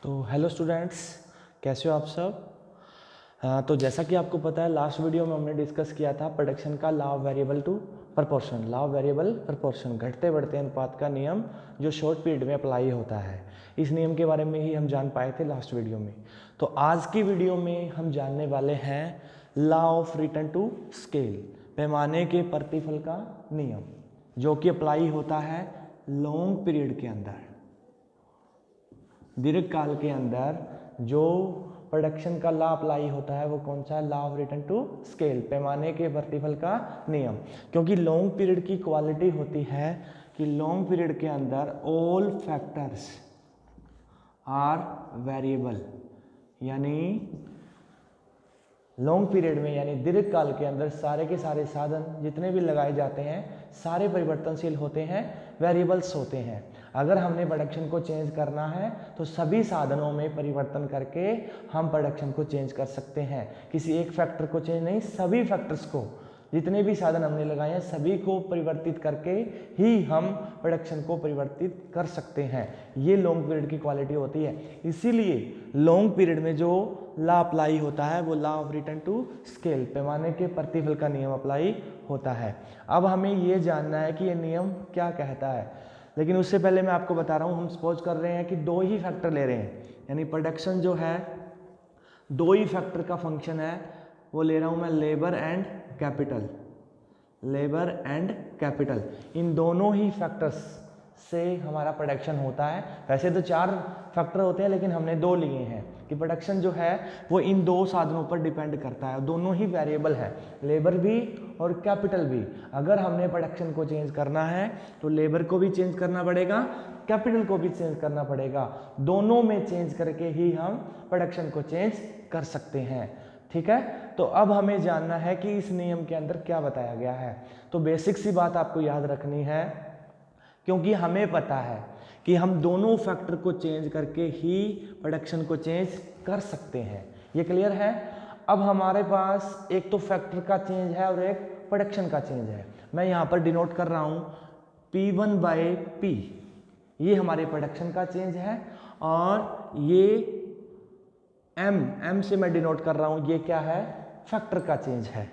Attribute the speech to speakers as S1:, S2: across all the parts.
S1: तो hello students, कैसे हो आप सब। तो जैसा कि आपको पता है, लास्ट वीडियो में हमने डिस्कस किया था प्रोडक्शन का law of variable to proportion. Law of variable proportion, घटते बढ़ते अनुपात का नियम जो शॉर्ट पीरियड में अप्लाई होता है। इस नियम के बारे में ही हम जान पाए थे लास्ट वीडियो में। तो आज की वीडियो में हम जानने वाले हैं law of return to scale, पैमाने के प्रतिफल का नियम, जो कि अप्लाई होता है लॉन्ग पीरियड के अंदर, दीर्घ काल के अंदर। जो प्रोडक्शन का लॉ अप्लाई होता है वो कौन सा है? Law of return to scale, पैमाने के प्रतिफल का नियम। क्योंकि लॉन्ग पीरियड की क्वालिटी होती है कि लॉन्ग पीरियड के अंदर ऑल फैक्टर्स आर वेरिएबल, यानी लॉन्ग पीरियड में यानी दीर्घ काल के अंदर सारे के सारे साधन जितने भी लगाए जाते हैं सारे परिवर्तनशील होते हैं, वेरिएबल्स होते हैं। अगर हमने प्रोडक्शन को चेंज करना है तो सभी साधनों में परिवर्तन करके हम प्रोडक्शन को चेंज कर सकते हैं। किसी एक फैक्टर को चेंज नहीं, सभी फैक्टर्स को, जितने भी साधन हमने लगाए हैं सभी को परिवर्तित करके ही हम प्रोडक्शन को परिवर्तित कर सकते हैं। ये लॉन्ग पीरियड की क्वालिटी होती है। इसीलिए लॉन्ग पीरियड में जो लॉ अप्लाई होता है वो law of return to scale, पैमाने के प्रतिफल का नियम अप्लाई होता है। अब हमें ये जानना है कि ये नियम क्या कहता है, लेकिन उससे पहले मैं आपको बता रहा हूँ, हम सपोज कर रहे हैं कि दो ही फैक्टर ले रहे हैं, यानी प्रोडक्शन जो है दो ही फैक्टर का फंक्शन है, वो ले रहा हूँ मैं labour and capital. Labour and capital, इन दोनों ही फैक्टर्स से हमारा प्रोडक्शन होता है। वैसे तो चार फैक्टर होते हैं लेकिन हमने दो लिए हैं कि प्रोडक्शन जो है वो इन दो साधनों पर डिपेंड करता है, दोनों ही वेरिएबल है, लेबर भी और कैपिटल भी। अगर हमने प्रोडक्शन को चेंज करना है तो लेबर को भी चेंज करना पड़ेगा, कैपिटल को भी चेंज करना पड़ेगा। दोनों में चेंज करके ही हम प्रोडक्शन को चेंज कर सकते हैं। ठीक है, तो अब हमें जानना है कि इस नियम के अंदर क्या बताया गया है। तो बेसिक सी बात आपको याद रखनी है, क्योंकि हमें पता है कि हम दोनों फैक्टर को चेंज करके ही प्रोडक्शन को चेंज कर सकते हैं। ये क्लियर है। अब हमारे पास एक तो फैक्टर का चेंज है और एक प्रोडक्शन का चेंज है। मैं यहाँ पर डिनोट कर रहा हूँ P1/P, ये हमारे प्रोडक्शन का चेंज है, और ये M से मैं डिनोट कर रहा हूँ, ये क्या है? फैक्टर का चेंज है।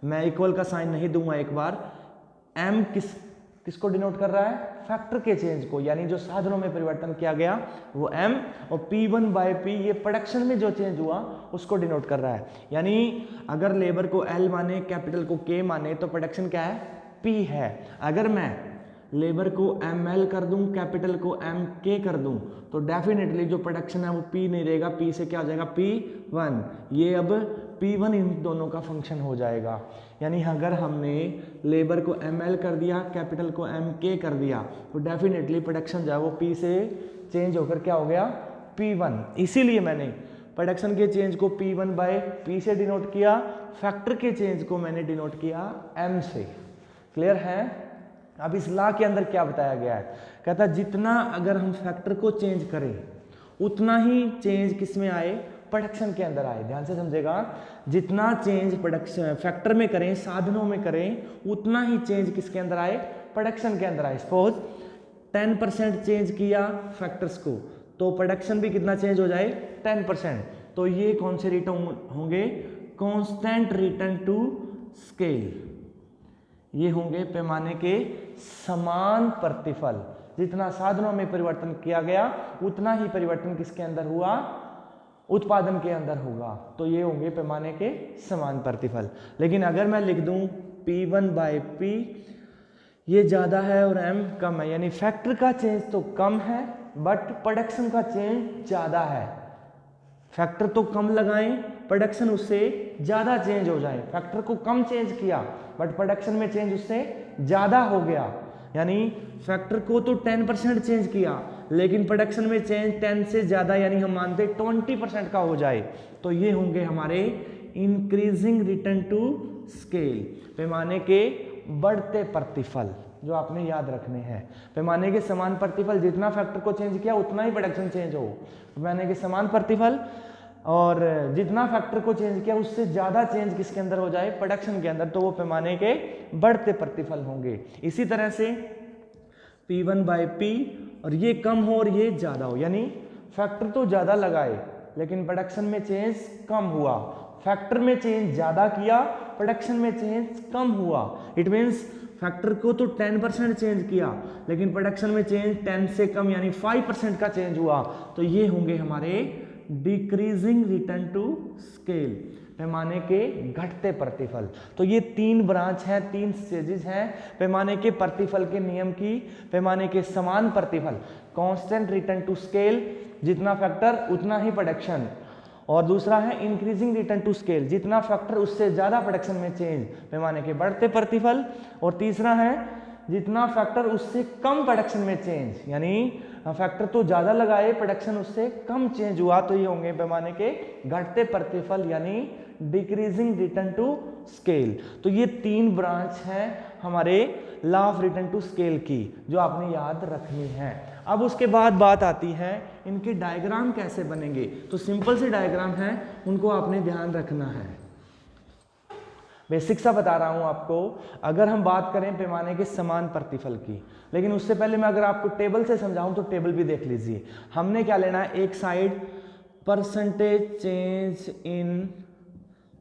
S1: मैं इक्वल का साइन नहीं दूंगा एक बार। M किसको डिनोट कर रहा है? फैक्टर के चेंज को, यानी जो साधनों में परिवर्तन किया गया वो M, और P1/P ये प्रोडक्शन में जो चेंज हुआ उसको डिनोट कर रहा है। यानी अगर लेबर को L माने, कैपिटल को K माने, तो प्रोडक्शन क्या है? P है। अगर मैं लेबर को ML कर दूं, कैपिटल को MK कर दूं, तो डेफिनेटली जो प्रोडक्शन है वो P नहीं रहेगा, P से क्या हो जाएगा? P1। ये अब P1 इन दोनों का फंक्शन हो जाएगा। यानी अगर हमने लेबर को ML कर दिया, कैपिटल को MK कर दिया, तो डेफिनेटली प्रोडक्शन जो है वो P से चेंज होकर क्या हो गया? P1। इसीलिए मैंने प्रोडक्शन के चेंज को P1/P से डिनोट किया, फैक्टर के चेंज को मैंने डिनोट किया M से। क्लियर है। अब इस लॉ के अंदर क्या बताया गया है? कहता है जितना अगर हम फैक्टर को चेंज करें उतना ही चेंज किस में आए? प्रोडक्शन के अंदर आए। ध्यान से समझेगा, जितना चेंज प्रोडक्शन फैक्टर में करें, साधनों में करें, उतना ही चेंज किसके अंदर आए? प्रोडक्शन के अंदर आए। सपोज 10% चेंज किया फैक्टर्स को, तो प्रोडक्शन भी कितना चेंज हो जाए? 10%। तो ये कौन से रिटर्न होंगे? Constant return to scale. ये होंगे पैमाने के समान प्रतिफल। जितना साधनों में परिवर्तन किया गया उतना ही परिवर्तन किसके अंदर हुआ? उत्पादन के अंदर होगा। तो ये होंगे पैमाने के समान प्रतिफल। लेकिन अगर मैं लिख दूं P1/P, ये ज्यादा है और M कम है, यानी फैक्टर का चेंज तो कम है बट प्रोडक्शन का चेंज ज्यादा है। फैक्टर तो कम लगाएं, प्रोडक्शन उससे ज्यादा चेंज हो जाए। फैक्टर को कम चेंज किया बट प्रोडक्शन में चेंज उससे ज्यादा हो गया। यानी फैक्टर को तो 10% चेंज किया लेकिन प्रोडक्शन में चेंज 10 से ज्यादा, यानी हम मानते 20% का हो जाए, तो ये होंगे हमारे इंक्रीजिंग रिटर्न टू स्केल, पैमाने के बढ़ते प्रतिफल, जो आपने याद रखने हैं। पैमाने के समान प्रतिफल, जितना फैक्टर को चेंज किया उतना ही प्रोडक्शन चेंज हो। पैमाने के समान प्रतिफल, और जितना फैक्टर को चेंज किया उससे ज्यादा चेंज किसके अंदर हो जाए? प्रोडक्शन के अंदर, तो वो पैमाने के बढ़ते प्रतिफल होंगे। इसी तरह से P1/P, और ये कम हो और ये ज्यादा हो, यानी फैक्टर तो ज़्यादा लगाए लेकिन प्रोडक्शन में चेंज कम हुआ, फैक्टर में चेंज ज़्यादा किया, प्रोडक्शन में चेंज कम हुआ। इट मीन्स फैक्टर को तो 10% चेंज किया लेकिन प्रोडक्शन में चेंज 10 से कम यानी 5% का चेंज हुआ। तो ये होंगे हमारे डिक्रीजिंग रिटर्न टू स्केल, पैमाने के घटते प्रतिफल। तो ये 3 ब्रांच हैं, 3 स्टेजेस हैं पैमाने के प्रतिफल के नियम की। पैमाने के समान प्रतिफल, कांस्टेंट रिटर्न टू स्केल, जितना फैक्टर उतना ही प्रोडक्शन। और दूसरा है इंक्रीजिंग रिटर्न टू स्केल, जितना फैक्टर उससे ज़्यादा प्रोडक्शन में चेंज, पैमाने के बढ़ते प्रतिफल। और तीसरा है जितना फैक्टर उससे कम प्रोडक्शन में चेंज, यानी फैक्टर तो ज़्यादा लगाए प्रोडक्शन उससे कम चेंज हुआ, तो ये होंगे पैमाने के घटते प्रतिफल यानी डिक्रीजिंग रिटर्न टू स्केल। तो ये 3 ब्रांच हैं हमारे law of return to scale की जो आपने याद रखनी है। अब उसके बाद बात आती है इनके डायग्राम कैसे बनेंगे। तो सिंपल से डायग्राम है, उनको आपने ध्यान रखना है। बेसिक सा बता रहा हूं आपको। अगर हम बात करें पैमाने के समान प्रतिफल की, लेकिन उससे पहले मैं अगर आपको टेबल से समझाऊं तो टेबल भी देख लीजिए। हमने क्या लेना है, एक side percentage change in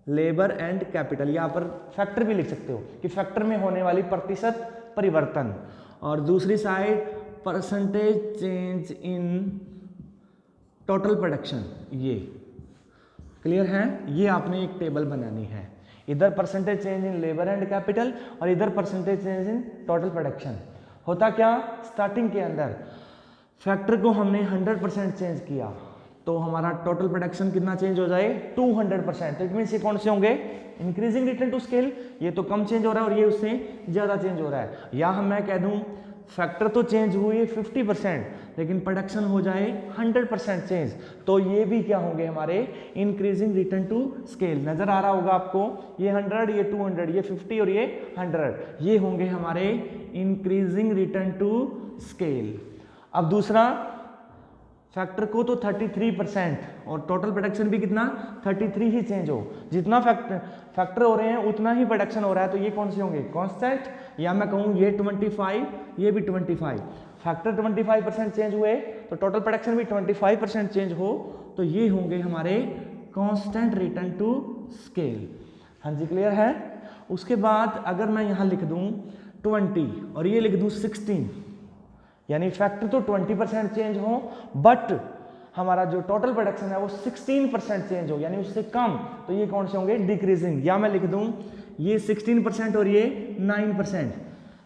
S1: labour and capital, यहाँ पर फैक्टर भी लिख सकते हो कि फैक्टर में होने वाली प्रतिशत परिवर्तन, और दूसरी side percentage change in total production. ये क्लियर है, ये आपने एक टेबल बनानी है। इधर percentage change in labour and capital और इधर percentage change in total production. होता क्या, स्टार्टिंग के अंदर फैक्टर को हमने 100% चेंज किया तो हमारा टोटल प्रोडक्शन कितना चेंज हो जाए, 200%। तो इट मीन्स ये कौन से होंगे, इंक्रीजिंग रिटर्न टू स्केल। ये तो कम चेंज हो रहा है और ये उससे ज़्यादा चेंज हो रहा है। या हम मैं कह दूं फैक्टर तो चेंज हुई है 50% लेकिन प्रोडक्शन हो जाए 100% चेंज, तो ये भी क्या होंगे हमारे इंक्रीजिंग रिटर्न टू स्केल। नजर आ रहा होगा आपको, ये 100, ये 200, ये 50 और ये 100, ये होंगे हमारे इंक्रीजिंग रिटर्न टू स्केल। अब दूसरा, फैक्टर को तो 33% और टोटल प्रोडक्शन भी कितना 33 ही चेंज हो, जितना फैक्टर हो रहे हैं उतना ही प्रोडक्शन हो रहा है, तो ये कौन से होंगे, कांस्टेंट। या मैं कहूँ ये 25, ये भी 25, फैक्टर 25% चेंज हुए तो टोटल प्रोडक्शन भी 25% चेंज हो, तो ये होंगे हमारे कांस्टेंट रिटर्न टू स्केल। हाँ जी, क्लियर है। उसके बाद अगर मैं यहाँ लिख दूँ 20 और ये लिख दूँ 16, यानी फैक्टर तो 20% चेंज हो बट हमारा जो टोटल प्रोडक्शन है वो 16% चेंज हो, यानी उससे कम, तो ये कौन से होंगे, डिक्रीजिंग। या मैं लिख दूं ये 16% और ये 9%,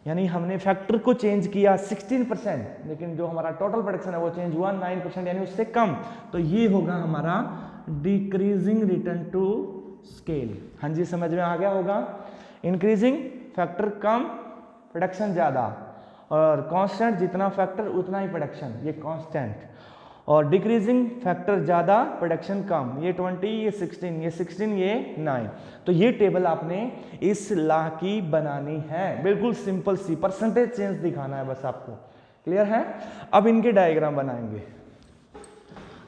S1: यानी हमने फैक्टर को चेंज किया 16% लेकिन जो हमारा टोटल प्रोडक्शन है वो चेंज हुआ 9%, यानी उससे कम, तो ये होगा हमारा डिक्रीजिंग रिटर्न टू स्केल। हाँ जी, समझ में आ गया होगा। इंक्रीजिंग फैक्टर कम, प्रोडक्शन ज़्यादा, और कांस्टेंट जितना फैक्टर उतना ही प्रोडक्शन, ये कांस्टेंट। और डिक्रीजिंग फैक्टर ज़्यादा, प्रोडक्शन कम, ये 20, ये 16, ये 16, ये 9। तो ये टेबल आपने इस लॉ की बनानी है, बिल्कुल सिंपल सी, परसेंटेज चेंज दिखाना है बस आपको। क्लियर है। अब इनके डायग्राम बनाएंगे।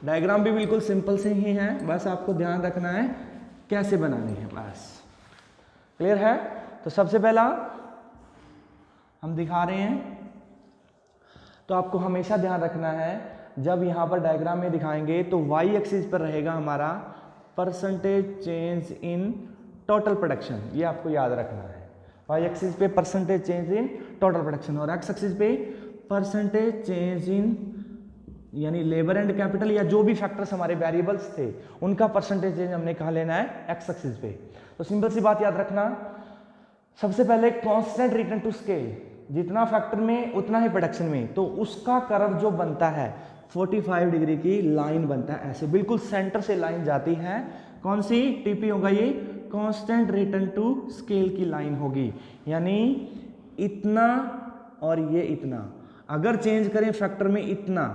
S1: डायग्राम भी बिल्कुल सिंपल से ही है, बस आपको ध्यान रखना है कैसे बनानी है बस। क्लियर है। तो सबसे पहला हम दिखा रहे हैं, तो आपको हमेशा ध्यान रखना है जब यहाँ पर डायग्राम में दिखाएंगे तो वाई एक्सिस पर रहेगा हमारा percentage change in total production, ये आपको याद रखना है। वाई एक्सिस पे percentage change in total production और एक्स एक्सिस पे परसेंटेज चेंज इन यानी लेबर एंड कैपिटल या जो भी फैक्टर्स हमारे वेरिएबल्स थे उनका परसेंटेज चेंज हमने कहाँ लेना है, एक्स एक्सिस पे। तो सिंपल सी बात याद रखना, सबसे पहले कांस्टेंट रिटर्न टू स्केल, जितना फैक्टर में उतना ही प्रोडक्शन में, तो उसका कर्व जो बनता है 45 डिग्री की लाइन बनता है, ऐसे बिल्कुल सेंटर से लाइन जाती है। कौन सी, टीपी होगा ये, कांस्टेंट रिटर्न टू स्केल की लाइन होगी, यानी इतना और ये इतना। अगर चेंज करें फैक्टर में इतना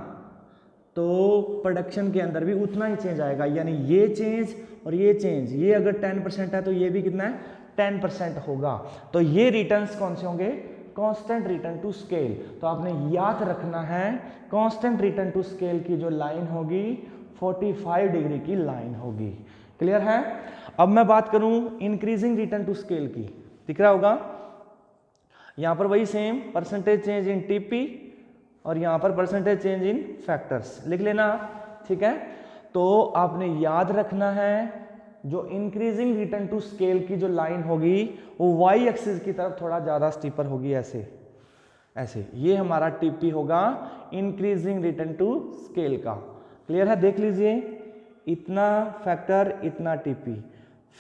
S1: तो प्रोडक्शन के अंदर भी उतना ही चेंज आएगा, यानी ये चेंज और ये चेंज, ये अगर 10% है तो ये भी कितना है, 10% होगा। तो ये रिटर्न्स कौन से होंगे, कांस्टेंट रिटर्न टू स्केल। तो आपने याद रखना है कांस्टेंट रिटर्न टू स्केल की जो लाइन होगी 45 डिग्री की लाइन होगी। क्लियर है। अब मैं बात करूं इंक्रीजिंग रिटर्न टू स्केल की, दिख रहा होगा यहां पर वही same percentage change in TP और यहां पर परसेंटेज चेंज इन फैक्टर्स लिख लेना। ठीक है। तो आपने याद रखना है जो इंक्रीजिंग रिटर्न टू स्केल की जो लाइन होगी वो वाई एक्सिस की तरफ थोड़ा ज़्यादा स्टीपर होगी, ऐसे ऐसे। ये हमारा टीपी होगा इंक्रीजिंग रिटर्न टू स्केल का। क्लियर है? देख लीजिए, इतना फैक्टर, इतना टीपी,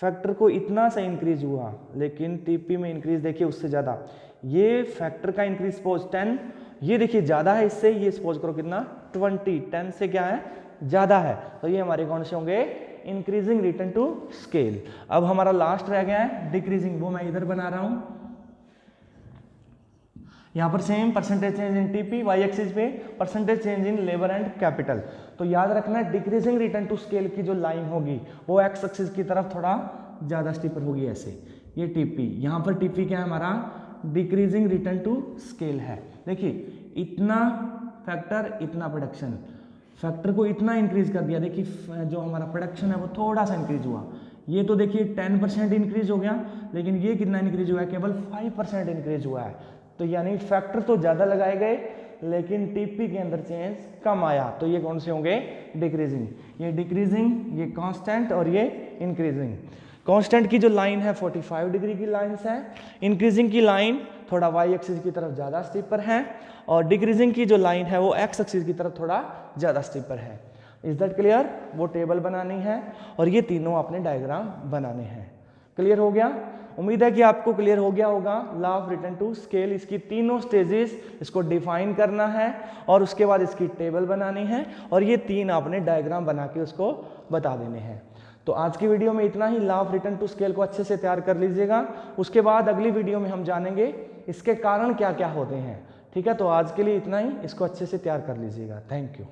S1: फैक्टर को इतना सा इंक्रीज हुआ, लेकिन टीपी में इंक्रीज देखिए उससे ज़्यादा। ये फैक्टर का इंक्रीज सपोज 10, ये देखिए ज़्यादा है इससे, ये सपोज करो कितना 20, 10 से क्या है ज़्यादा है। तो ये हमारे कौन से होंगे? Increasing return to scale. अब हमारा लास्ट रह गया है डिक्रीजिंग, वो मैं इधर बना रहा हूँ। यहाँ पर same percentage change in TP, Y axis पे percentage change in labour and capital. तो याद रखना डिक्रीजिंग रिटर्न टू स्केल की जो लाइन होगी वो एक्स एक्सिस की तरफ थोड़ा ज़्यादा स्टीपर होगी, ऐसे। ये टीपी, यहाँ पर टीपी क्या है हमारा? डिक्रीजिंग रिटर्न टू स्केल है। देखिए इतना फैक्टर, इतना प्रोडक्शन, फैक्टर को इतना इंक्रीज कर दिया, देखिए जो हमारा प्रोडक्शन है वो थोड़ा सा इंक्रीज हुआ। ये तो देखिए 10% इंक्रीज हो गया, लेकिन ये कितना इंक्रीज हुआ है? केवल 5% इंक्रीज हुआ है। तो यानी फैक्टर तो ज़्यादा लगाए गए, लेकिन टीपी के अंदर चेंज कम आया। तो ये कौन से होंगे? डिक्रीजिंग। ये डिक्रीजिंग, ये कांस्टेंट और ये इंक्रीजिंग। कांस्टेंट की जो लाइन है 45 डिग्री की लाइन्स है, इंक्रीजिंग की लाइन थोड़ा वाई एक्सिस की तरफ ज़्यादा स्टीपर है, और डिक्रीजिंग की जो लाइन है वो एक्स एक्सिस की तरफ थोड़ा ज़्यादा स्टीपर है। Is that clear? वो टेबल बनानी है और ये तीनों आपने डायग्राम बनाने हैं। क्लियर हो गया? उम्मीद है कि आपको क्लियर हो गया होगा। Law of return to scale, इसकी तीनों स्टेजेस, इसको डिफाइन करना है और उसके बाद इसकी टेबल बनानी है, और ये तीन आपने डायग्राम बना के उसको बता देने हैं। तो आज की वीडियो में इतना ही। Law of return to scale को अच्छे से तैयार कर लीजिएगा। उसके बाद अगली वीडियो में हम जानेंगे इसके कारण क्या क्या होते हैं। ठीक है, तो आज के लिए इतना ही, इसको अच्छे से तैयार कर लीजिएगा। Thank you.